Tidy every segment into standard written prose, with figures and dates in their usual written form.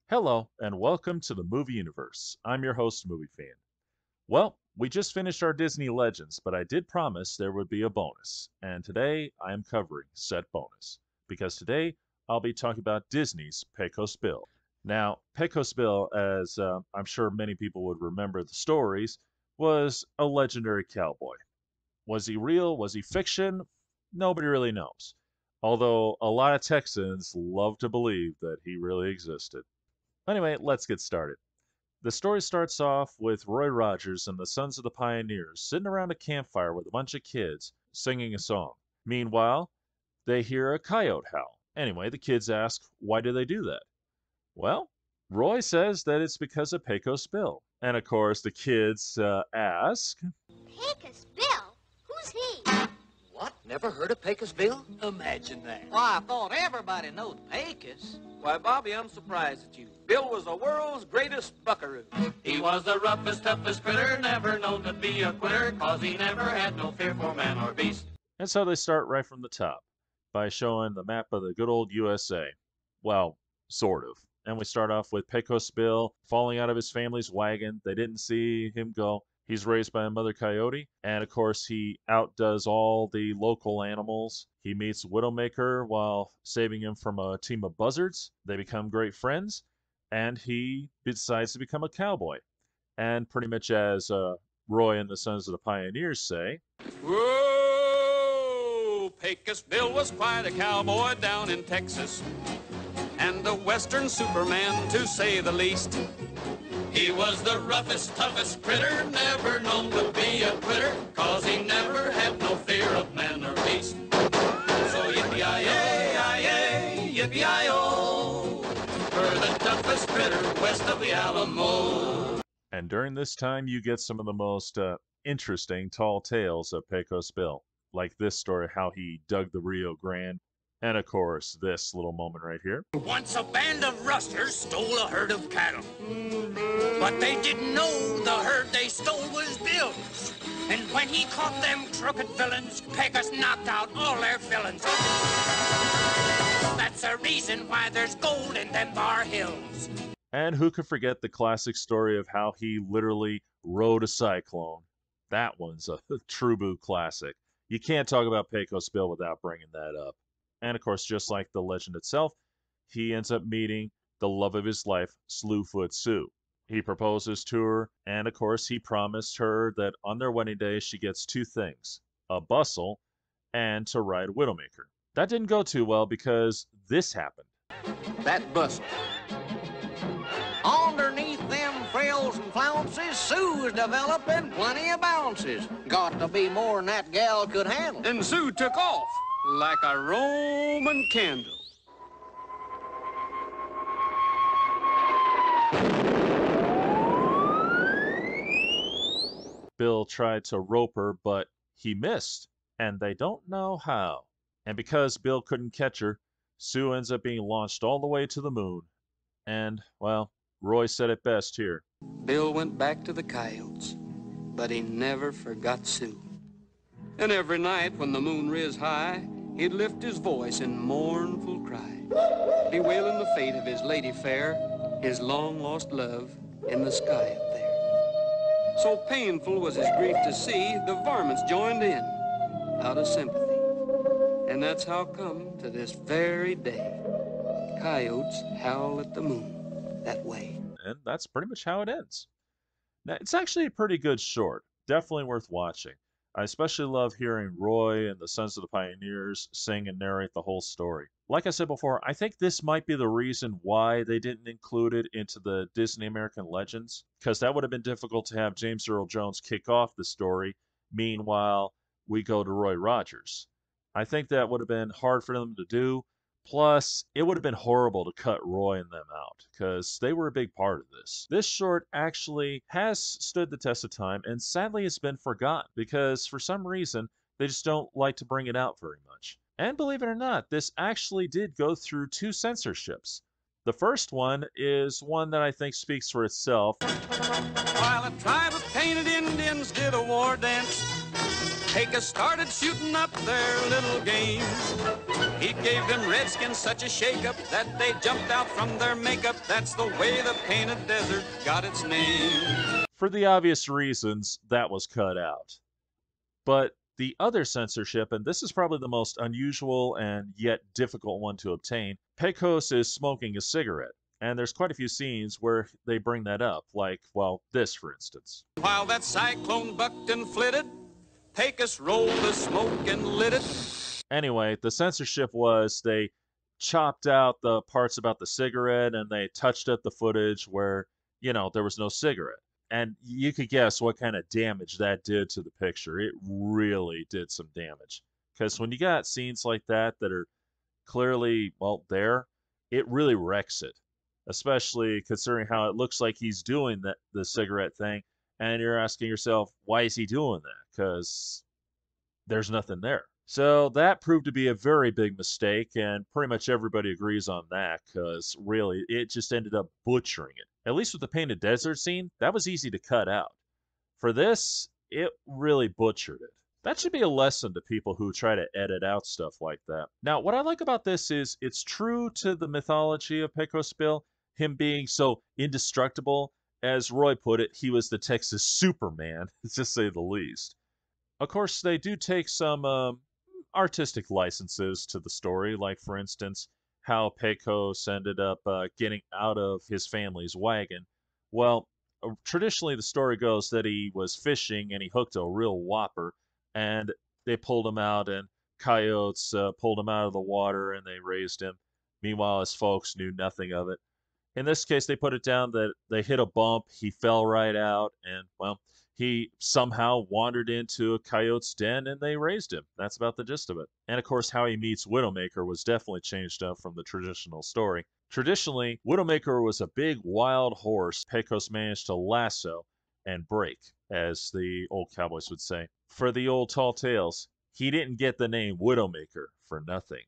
Hello, and welcome to the Movie Universe. I'm your host, Movie Fan. Well, we just finished our Disney Legends, but I did promise there would be a bonus, and today I am covering said bonus because today I'll be talking about Disney's Pecos Bill. Now, Pecos Bill, as I'm sure many people would remember the stories, was a legendary cowboy. Was he real? Was he fiction? Nobody really knows. Although a lot of Texans love to believe that he really existed. Anyway, let's get started. The story starts off with Roy Rogers and the Sons of the Pioneers sitting around a campfire with a bunch of kids singing a song. Meanwhile, they hear a coyote howl. Anyway, the kids ask, why do they do that? Well, Roy says that it's because of Pecos Bill. And of course, the kids ask, Pecos Bill? Who's he? What? Never heard of Pecos Bill? Imagine that. Why, I thought everybody knows Pecos. Why, Bobby, I'm surprised at you. Bill was the world's greatest buckaroo. He was the roughest, toughest critter, never known to be a quitter, 'cause he never had no fear for man or beast. and so they start right from the top by showing the map of the good old USA. Well, sort of. And we start off with Pecos Bill falling out of his family's wagon. They didn't see him go. He's raised by a mother coyote, and of course, he outdoes all the local animals. He meets Widowmaker while saving him from a team of buzzards. They become great friends, and he decides to become a cowboy. And pretty much as Roy and the Sons of the Pioneers say, Whoa! Pecos Bill was quite a cowboy down in Texas, and a western superman, to say the least. He was the roughest, toughest critter, never known to be a quitter, 'cause he never had no fear of man or beast. So yippee-yi-yi, yippee-yi-o, for the toughest critter west of the Alamo. and during this time, you get some of the most interesting tall tales of Pecos Bill, like this story how he dug the Rio Grande, and of course, this little moment right here. Once a band of rustlers stole a herd of cattle. But they didn't know the herd they stole was Bill's. And when he caught them crooked villains, Pecos knocked out all their villains. That's the reason why there's gold in them bar hills. And who could forget the classic story of how he literally rode a cyclone? That one's a true blue classic. You can't talk about Pecos Bill without bringing that up. And of course, just like the legend itself, he ends up meeting the love of his life, Slewfoot Sue. He proposes to her, and of course, he promised her that on their wedding day, she gets two things, a bustle and to ride Widowmaker. That didn't go too well because this happened. That bustle. Underneath them frills and flounces, Sue's developing plenty of bounces. Got to be more than that gal could handle. And Sue took off like a Roman candle. Bill tried to rope her, but he missed, and they don't know how. And because Bill couldn't catch her, Sue ends up being launched all the way to the moon. And, well, Roy said it best here. Bill went back to the coyotes, but he never forgot Sue. And every night when the moon riz high, he'd lift his voice in mournful cry, bewailing the fate of his lady fair, his long-lost love in the sky up there. So painful was his grief to see, the varmints joined in, out of sympathy. And that's how come, to this very day, coyotes howl at the moon that way. And that's pretty much how it ends. Now, it's actually a pretty good short. Definitely worth watching. I especially love hearing Roy and the Sons of the Pioneers sing and narrate the whole story. Like I said before, I think this might be the reason why they didn't include it into the Disney American Legends, because that would have been difficult to have James Earl Jones kick off the story. Meanwhile, we go to Roy Rogers. I think that would have been hard for them to do. Plus, it would have been horrible to cut Roy and them out, because they were a big part of this. This short actually has stood the test of time, and sadly it's been forgotten, because for some reason, they just don't like to bring it out very much. And believe it or not, this actually did go through two censorships. The first one is one that I think speaks for itself. While a tribe of painted Indians did a war dance, Pecos started shooting up their little games. He gave them redskins such a shake-up that they jumped out from their makeup. That's the way the Painted Desert got its name. For the obvious reasons, that was cut out. But the other censorship, and this is probably the most unusual and yet difficult one to obtain, Pecos is smoking a cigarette. And there's quite a few scenes where they bring that up, like, well, this, for instance. While that cyclone bucked and flitted, Pecos rolled the smoke and lit it. Anyway, the censorship was they chopped out the parts about the cigarette and they touched up the footage where, there was no cigarette. And you could guess what kind of damage that did to the picture. It really did some damage. Because when you got scenes like that are clearly, well, there, it really wrecks it. Especially considering how it looks like he's doing the cigarette thing. And you're asking yourself, why is he doing that? Because there's nothing there. So that proved to be a very big mistake, and pretty much everybody agrees on that, because really, it just ended up butchering it. At least with the Painted Desert scene, that was easy to cut out. For this, it really butchered it. That should be a lesson to people who try to edit out stuff like that. Now, what I like about this is it's true to the mythology of Pecos Bill, him being so indestructible. As Roy put it, he was the Texas Superman, to say the least. Of course, they do take some artistic licenses to the story, like, for instance, how Pecos ended up getting out of his family's wagon. Well, traditionally the story goes that he was fishing and he hooked a real whopper, and they pulled him out, and coyotes pulled him out of the water and they raised him. Meanwhile, his folks knew nothing of it. In this case, they put it down that they hit a bump, he fell right out, and, well, he somehow wandered into a coyote's den and they raised him. That's about the gist of it. And of course, how he meets Widowmaker was definitely changed up from the traditional story. Traditionally, Widowmaker was a big wild horse Pecos managed to lasso and break, as the old cowboys would say. For the old tall tales, he didn't get the name Widowmaker for nothing.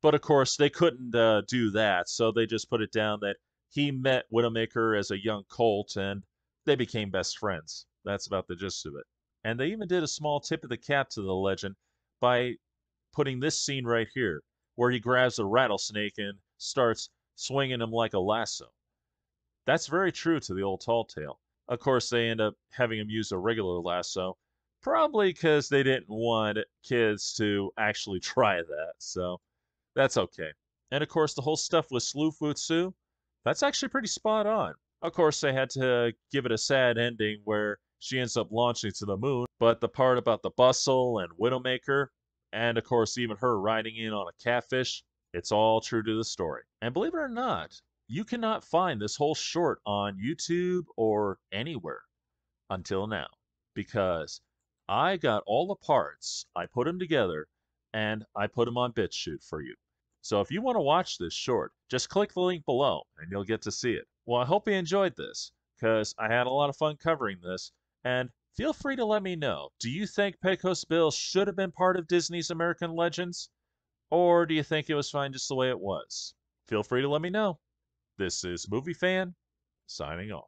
But of course, they couldn't do that, so they just put it down that he met Widowmaker as a young colt and they became best friends. That's about the gist of it. And they even did a small tip of the cap to the legend by putting this scene right here, where he grabs a rattlesnake and starts swinging him like a lasso. That's very true to the old tall tale. Of course, they end up having him use a regular lasso, probably because they didn't want kids to actually try that, so that's okay. And of course, the whole stuff with Slewfoot Sue, that's actually pretty spot on. Of course, they had to give it a sad ending where she ends up launching to the moon, but the part about the bustle and Widowmaker, and of course even her riding in on a catfish, it's all true to the story. And believe it or not, you cannot find this whole short on YouTube or anywhere until now, because I got all the parts, I put them together, and I put them on BitChute for you. So if you want to watch this short, just click the link below and you'll get to see it. Well, I hope you enjoyed this, because I had a lot of fun covering this, and feel free to let me know. Do you think Pecos Bill should have been part of Disney's American Legends? Or do you think it was fine just the way it was? Feel free to let me know. This is Movie Fan, signing off.